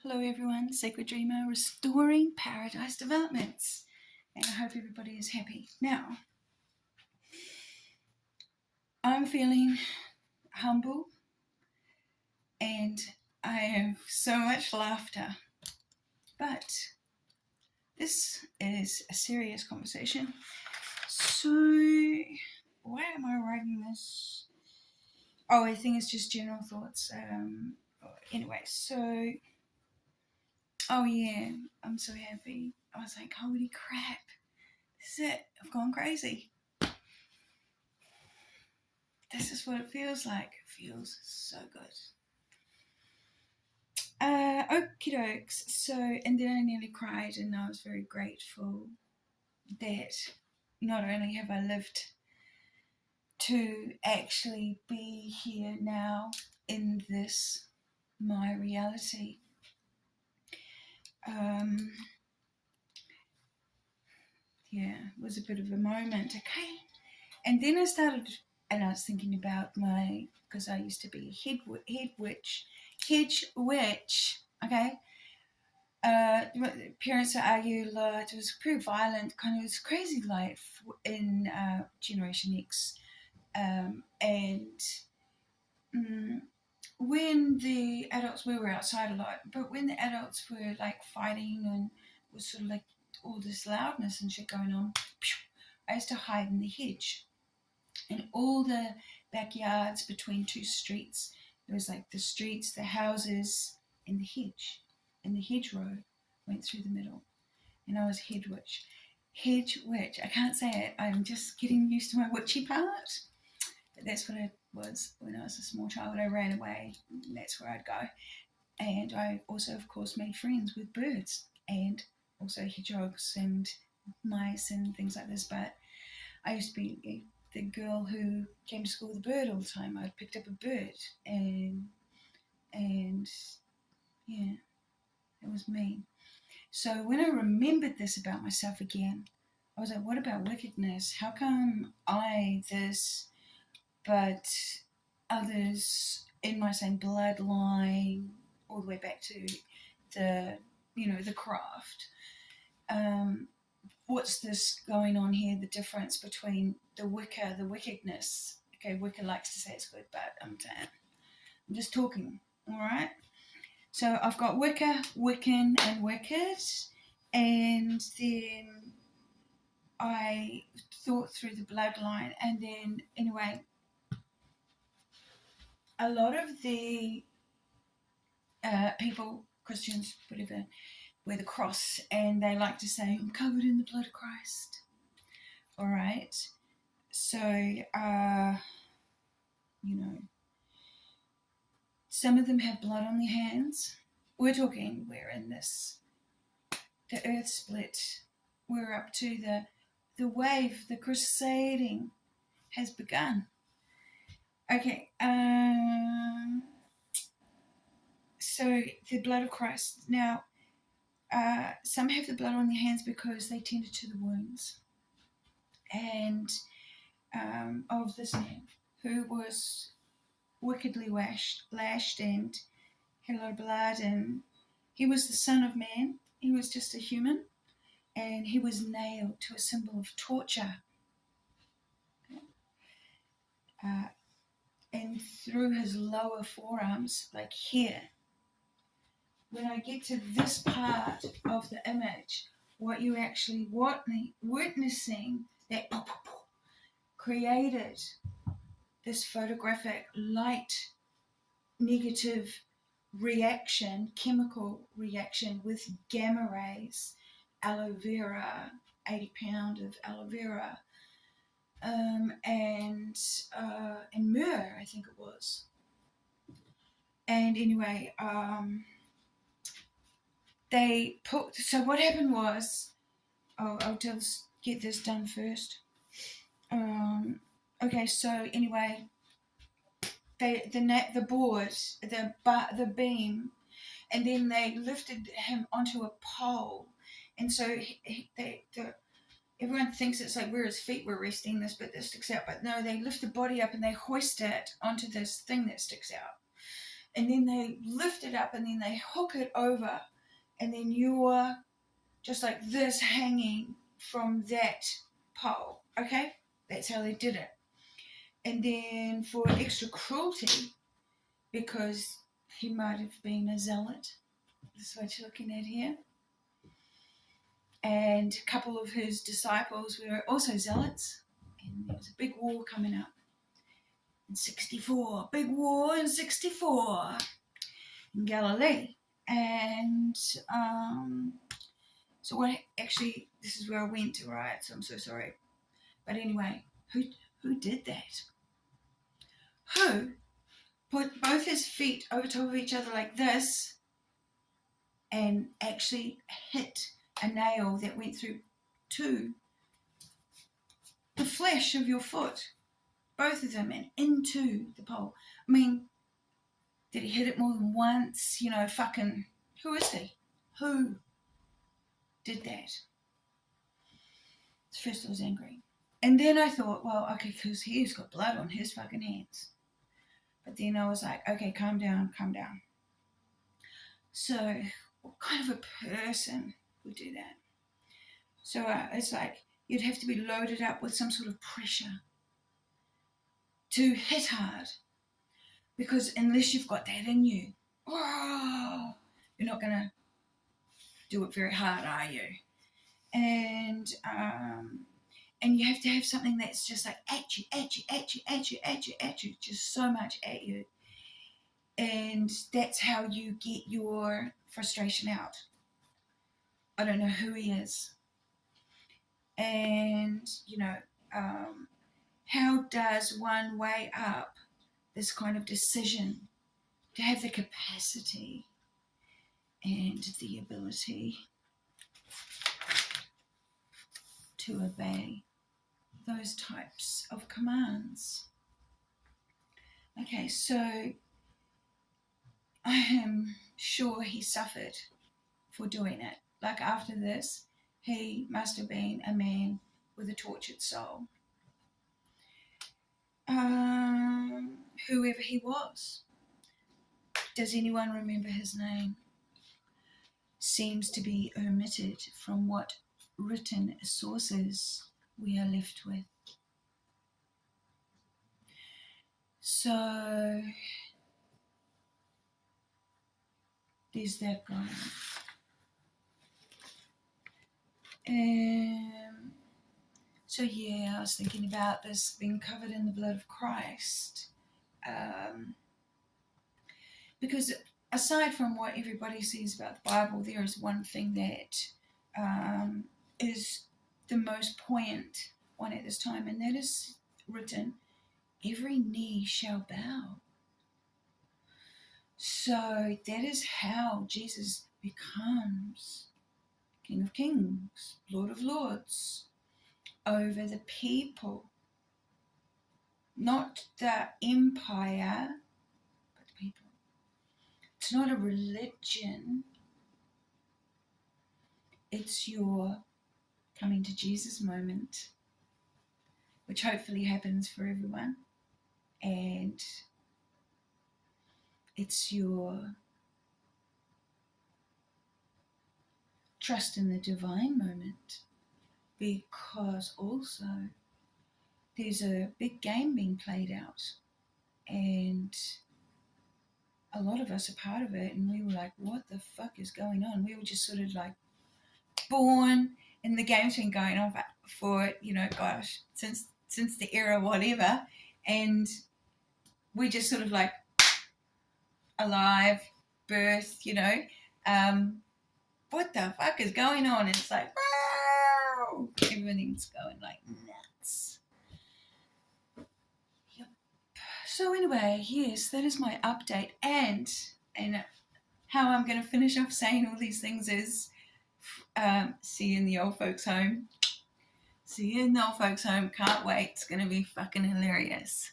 Hello everyone, Sacred Dreamer, restoring paradise developments. And I hope everybody is happy. Now, I'm feeling humble and I have so much laughter. But this is a serious conversation. So, why am I writing this? Oh, I think it's just general thoughts. Anyway, so, oh yeah, I'm so happy. I was like, holy crap. This is it. I've gone crazy. This is what it feels like. It feels so good. Okie dokes. So, and then I nearly cried, and I was very grateful that not only have I lived to actually be here now in this, my reality. Yeah, it was a bit of a moment. Okay. And then I started, and I was thinking about because I used to be a hedge witch, okay? Parents would argue a lot. It was pretty violent, kind of, it was crazy life in Generation X. And when the adults, we were outside a lot, but when the adults were like fighting and was sort of like all this loudness and shit going on, I used to hide in the hedge. And all the backyards between two streets, there was like the streets, the houses, and the hedge. And the hedgerow went through the middle. And I was hedge witch. Hedge witch. I can't say it. I'm just getting used to my witchy part. But that's what it was when I was a small child. I ran away. And that's where I'd go. And I also, of course, made friends with birds and also hedgehogs and mice and things like this. But I used to be the girl who came to school with a bird all the time. I picked up a bird and yeah, it was me. So when I remembered this about myself again, I was like, what about wickedness? How come I this, but others in my same bloodline, all the way back to the craft? What's this going on here? The difference between the wickedness. Okay, Wicca likes to say it's good, but I'm just talking. All right. So I've got Wicca, Wiccan, and Wicked, and then I thought through the bloodline, and then anyway, a lot of the people, Christians, whatever, wear the cross, and they like to say, "I'm covered in the blood of Christ." All right. So, some of them have blood on their hands. We're in the earth split. We're up to the wave, the crusading has begun. Okay, so the blood of Christ. Now, some have the blood on their hands because they tended to the wounds and of this man who was wickedly lashed and had a lot of blood, and he was the Son of Man. He was just a human, and he was nailed to a symbol of torture. And through his lower forearms, like here. When I get to this part of the image, what you actually witnessing that created this photographic light negative reaction, chemical reaction with gamma rays, aloe vera, 80 pound of aloe vera, and myrrh, I think it was. And anyway, so what happened was, I'll just get this done first. Okay, so anyway, the board, the beam, and then they lifted him onto a pole, and so everyone thinks it's like where his feet were resting, this bit that sticks out, but no, they lift the body up and they hoist it onto this thing that sticks out, and then they lift it up and then they hook it over, and then you're just like this hanging from that pole. Okay, that's how they did it. And then for extra cruelty, because he might have been a zealot, that's what you're looking at here, and a couple of his disciples were also zealots, and there was a big war coming up in 64, big war in 64 in Galilee. And so what, actually, this is where I went to, right? So I'm so sorry. But anyway, who did that? Who put both his feet over top of each other like this and actually hit a nail that went through to the flesh of your foot, both of them, and into the pole? I mean, did he hit it more than once? You know, fucking, who is he? Who did that? First I was angry. And then I thought, well, okay, because he's got blood on his fucking hands. But then I was like, okay, calm down, calm down. So what kind of a person would do that? So it's like you'd have to be loaded up with some sort of pressure to hit hard. Because unless you've got that in you, you're not going to do it very hard, are you? And you have to have something that's just like at you, just so much at you. And that's how you get your frustration out. I don't know who he is. And, you know, how does one weigh up this kind of decision to have the capacity and the ability to obey those types of commands? Okay, so I am sure he suffered for doing it. Like after this, he must have been a man with a tortured soul. Whoever he was. Does anyone remember his name? Seems to be omitted from what written sources we are left with. So there's that guy. So yeah, I was thinking about this being covered in the blood of Christ. Because aside from what everybody says about the Bible, there is one thing that is the most poignant one at this time, and that is written, every knee shall bow. So that is how Jesus becomes King of Kings, Lord of Lords, over the people. Not the empire, but the people. It's not a religion. It's your coming to Jesus moment, which hopefully happens for everyone. And it's your trust in the divine moment, because also there's a big game being played out, and a lot of us are part of it, and we were like, what the fuck is going on? We were just sort of like born, and the game's been going on for you know, gosh, since the era whatever, and we just sort of like alive, birth, you know, what the fuck is going on? And it's like, wow, everything's going like nuts. Yep. So anyway, yes, that is my update, and how I'm going to finish off saying all these things is, see you in the old folks home. See you in the old folks home. Can't wait. It's going to be fucking hilarious.